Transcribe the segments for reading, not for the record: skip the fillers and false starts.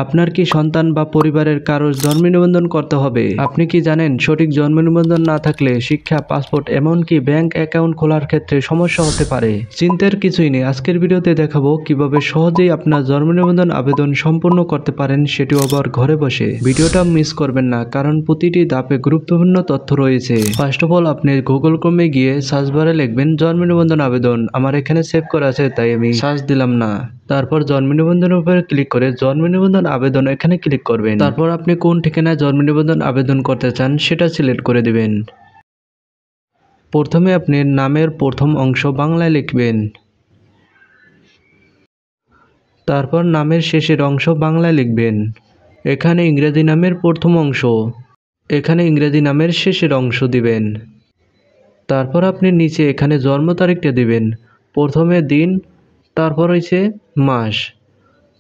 আপনার কি সন্তান বা পরিবারের কারোর জন্ম নিবন্ধন করতে হবে? আপনি কি জানেন সঠিক জন্ম নিবন্ধন না থাকলে শিক্ষা, পাসপোর্ট এমনকি ব্যাংক অ্যাকাউন্ট খোলার ক্ষেত্রে সমস্যা হতে পারে? চিন্তার কিছুই নেই, আজকের ভিডিওতে দেখাবো কিভাবে সহজেই আপনার জন্ম নিবন্ধন আবেদন সম্পূর্ণ করতে পারেন, সেটিও আবার ঘরে বসে। ভিডিওটা মিস করবেন না, কারণ প্রতিটি ধাপে গুরুত্বপূর্ণ তথ্য রয়েছে। ফার্স্ট অফ অল আপনি গুগল ক্রোমে গিয়ে সার্চ বারে লিখবেন জন্ম নিবন্ধন আবেদন। আমার এখানে সেভ করা আছে তাই আমি সার্চ দিলাম না। তারপর জন্ম নিবন্ধনের উপরে ক্লিক করে জন্ম নিবন্ধন আবেদন এখানে ক্লিক করবেন। তারপর আপনি কোন ঠিকানায় জন্ম নিবন্ধন আবেদন করতে চান সেটা সিলেক্ট করে দিবেন। প্রথমে আপনি নামের প্রথম অংশ বাংলায় লিখবেন, তারপর নামের শেষের অংশ বাংলায় লিখবেন। এখানে ইংরেজি নামের প্রথম অংশ, এখানে ইংরেজি নামের শেষের অংশ দিবেন। তারপর আপনি নিচে এখানে জন্ম তারিখটা দিবেন, প্রথমে দিন, তারপর হচ্ছে মাস,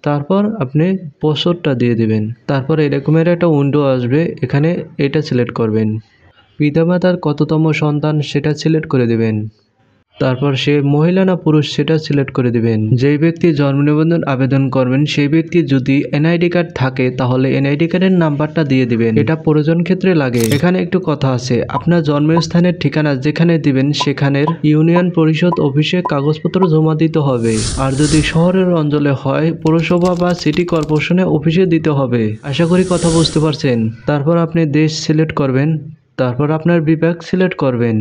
তারপর আপনি বছরটা দিয়ে দিবেন। তারপর এরকমের একটা উইন্ডো আসবে, এখানে এটা সিলেক্ট করবেন। পিতামাতার কততম সন্তান সেটা সিলেক্ট করে দিবেন। তারপর সে মহিলা না পুরুষ সেটা সিলেক্ট করে দিবেন। যেই ব্যক্তি জন্ম নিবন্ধন আবেদন করবেন সেই ব্যক্তি যদি এনআইডি কার্ড থাকে তাহলে এনআইডি কার্ডের নাম্বারটা দিয়ে দিবেন, এটা প্রয়োজন ক্ষেত্রে লাগে। এখানে একটু কথা আছে, আপনার জন্মস্থানের ঠিকানা যেখানে দিবেন সেখানের ইউনিয়ন পরিষদ অফিসে কাগজপত্র জমা দিতে হবে। আর যদি শহরের অঞ্চলে হয় পৌরসভা বা সিটি কর্পোরেশনে অফিসে দিতে হবে। আশা করি কথা বুঝতে পারছেন। তারপর আপনি দেশ সিলেক্ট করবেন, তারপর আপনার বিভাগ সিলেক্ট করবেন,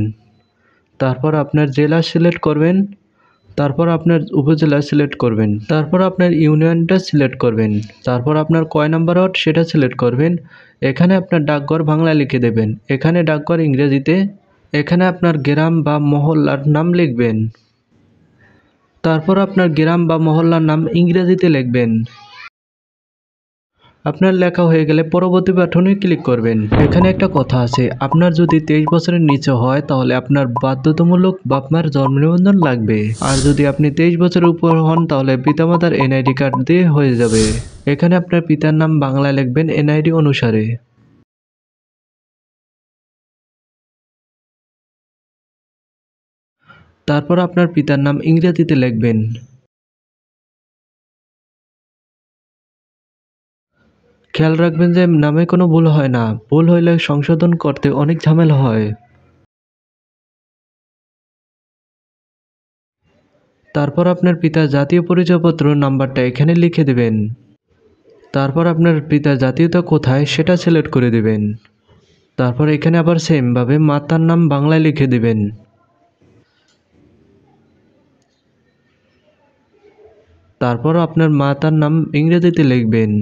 তারপর আপনার জেলা সিলেক্ট করবেন, তারপর আপনার উপজেলা সিলেক্ট করবেন, তারপর আপনার ইউনিয়নটা সিলেক্ট করবেন, তারপর আপনার কয় নাম্বার ওয়ার্ড সেটা সিলেক্ট করবেন। এখানে আপনার ডাকঘর বাংলায় লিখে দেবেন, এখানে ডাকঘর ইংরেজিতে, এখানে আপনার গ্রাম বা মহল্লার নাম লিখবেন, তারপর আপনার গ্রাম বা মহল্লার নাম ইংরেজিতে লিখবেন। আপনার লেখা হয়ে গেলে পরবর্তী বাটনে ক্লিক করবেন। এখানে একটা কথা আছে, আপনার যদি 23 বছরের নিচে হয় তাহলে আপনার বাধ্যতামূলক বাপমার জন্ম নিবন্ধন লাগবে। আর যদি আপনি 23 বছরের উপর হন তাহলে পিতামাতার এনআইডি কার্ড দিয়ে হয়ে যাবে। এখানে আপনার পিতার নাম বাংলায় লিখবেন এনআইডি অনুসারে। তারপর আপনার পিতার নাম ইংরেজিতে লিখবেন। খেয়াল রাখবেন যে নামে কোনো ভুল হয় না, ভুল হইলে সংশোধন করতে অনেক ঝামেলা হয়। তারপর আপনার পিতার জাতীয় পরিচয়পত্র নাম্বারটা এখানে লিখে দেবেন। তারপর আপনার পিতার জাতীয়তা কোথায় সেটা সিলেক্ট করে দিবেন। তারপর এখানে আবার সেমভাবে মাতার নাম বাংলায় লিখে দিবেন। তারপর আপনার মাতার নাম ইংরেজিতে লিখবেন।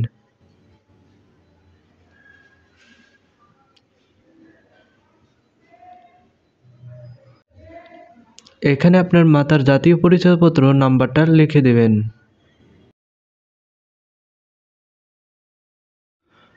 এখানে আপনার মাতার জাতীয় পরিচয়পত্র নাম্বারটা লিখে দেবেন।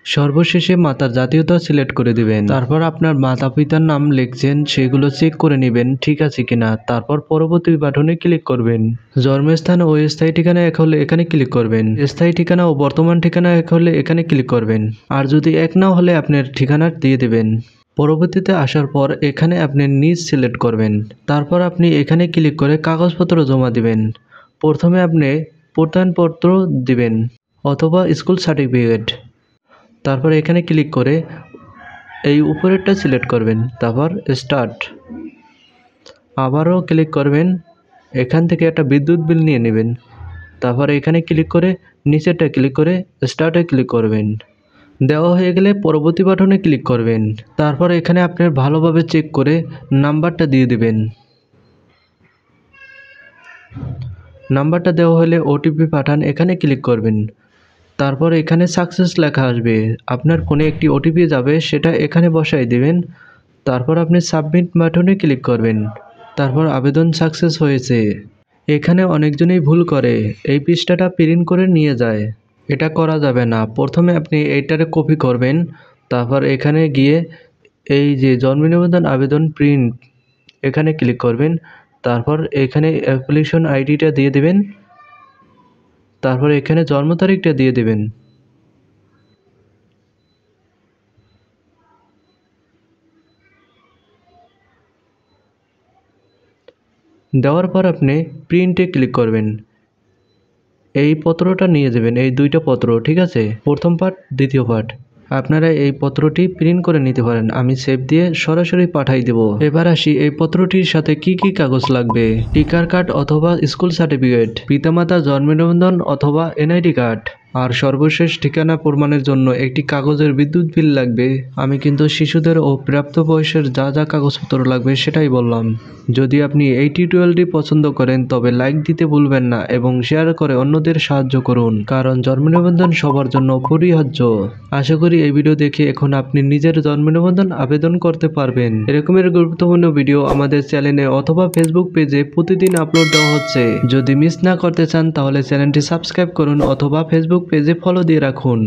সর্বশেষে মাতার জাতীয়তা সিলেক্ট করে দিবেন। তারপর আপনার মাতা পিতার নাম লিখছেন সেগুলো চেক করে নেবেন ঠিক আছে কিনা। তারপর পরবর্তী বাটনে ক্লিক করবেন। জন্মস্থান ও স্থায়ী ঠিকানা এক হলে এখানে ক্লিক করবেন। স্থায়ী ঠিকানা ও বর্তমান ঠিকানা এক হলে এখানে ক্লিক করবেন। আর যদি এক না হলে আপনার ঠিকানা দিয়ে দেবেন। পরবর্তীতে আসার পর এখানে আপনি নিজ সিলেক্ট করবেন। তারপর আপনি এখানে ক্লিক করে কাগজপত্র জমা দিবেন। প্রথমে আপনি প্রত্যয়নপত্র দিবেন অথবা স্কুল সার্টিফিকেট। তারপর এখানে ক্লিক করে এই উপরেরটা সিলেক্ট করবেন, তারপর স্টার্ট। আবারও ক্লিক করবেন, এখান থেকে একটা বিদ্যুৎ বিল নিয়ে নেবেন। তারপর এখানে ক্লিক করে নিচেরটা ক্লিক করে স্টার্টে ক্লিক করবেন। দেওয়া হয়ে গেলে পরবর্তী বাটনে ক্লিক করবেন। তারপর এখানে আপনার ভালোভাবে চেক করে নাম্বারটা দিয়ে দেবেন। নাম্বারটা দেওয়া হলে ওটিপি পাঠান, এখানে ক্লিক করবেন। তারপর এখানে সাকসেস লেখা আসবে, আপনার ফোনে একটি ওটিপি যাবে, সেটা এখানে বসাই দেবেন। তারপর আপনি সাবমিট বাটনে ক্লিক করবেন। তারপর আবেদন সাকসেস হয়েছে। এখানে অনেকজনই ভুল করে, এই পৃষ্ঠাটা প্রিন্ট করে নিয়ে যায়। এটা করা যাবে না। প্রথমে আপনি এইটারে কপি করবেন, তারপর এখানে গিয়ে এই যে জন্ম নিবন্ধন আবেদন প্রিন্ট এখানে ক্লিক করবেন। তারপর এখানে অ্যাপ্লিকেশন আইডিটা দিয়ে দেবেন। তারপর এখানে জন্ম তারিখটা দিয়ে দেবেন। দেওয়ার পর আপনি প্রিন্টে ক্লিক করবেন। এই পত্রটা নিয়ে যাবেন, এই দুইটা পত্র, ঠিক আছে? প্রথম পার্ট, দ্বিতীয় পার্ট। আপনারা এই পত্রটি প্রিন্ট করে নিতে পারেন, আমি সেভ দিয়ে সরাসরি পাঠাই দেব। এবার আসি এই পত্রটির সাথে কি কি কাগজ লাগবে। টিকার কার্ড অথবা স্কুল সার্টিফিকেট, পিতামাতা জন্ম নিবন্ধন অথবা এনআইডি কার্ড, আর সর্বশেষ ঠিকানা প্রমাণের জন্য একটি কাগজের বিদ্যুৎ বিল লাগবে। আমি কিন্তু শিশুদের ও প্রাপ্তবয়স্কের যা যা কাগজপত্র লাগবে সেটাই বললাম। যদি আপনি এই টিউটোরিয়ালটি পছন্দ করেন তবে লাইক দিতে ভুলবেন না এবং শেয়ার করে অন্যদের সাহায্য করুন, কারণ জন্ম নিবন্ধন সবার জন্য অপরিহার্য। আশা করি এই ভিডিও দেখে এখন আপনি নিজের জন্ম নিবন্ধন আবেদন করতে পারবেন। এরকমের গুরুত্বপূর্ণ ভিডিও আমাদের চ্যানেলে অথবা ফেসবুক পেজে প্রতিদিন আপলোড দেওয়া হচ্ছে। যদি মিস না করতে চান তাহলে চ্যানেলটি সাবস্ক্রাইব করুন অথবা ফেসবুক পেজে ফলো দিয়ে রাখুন।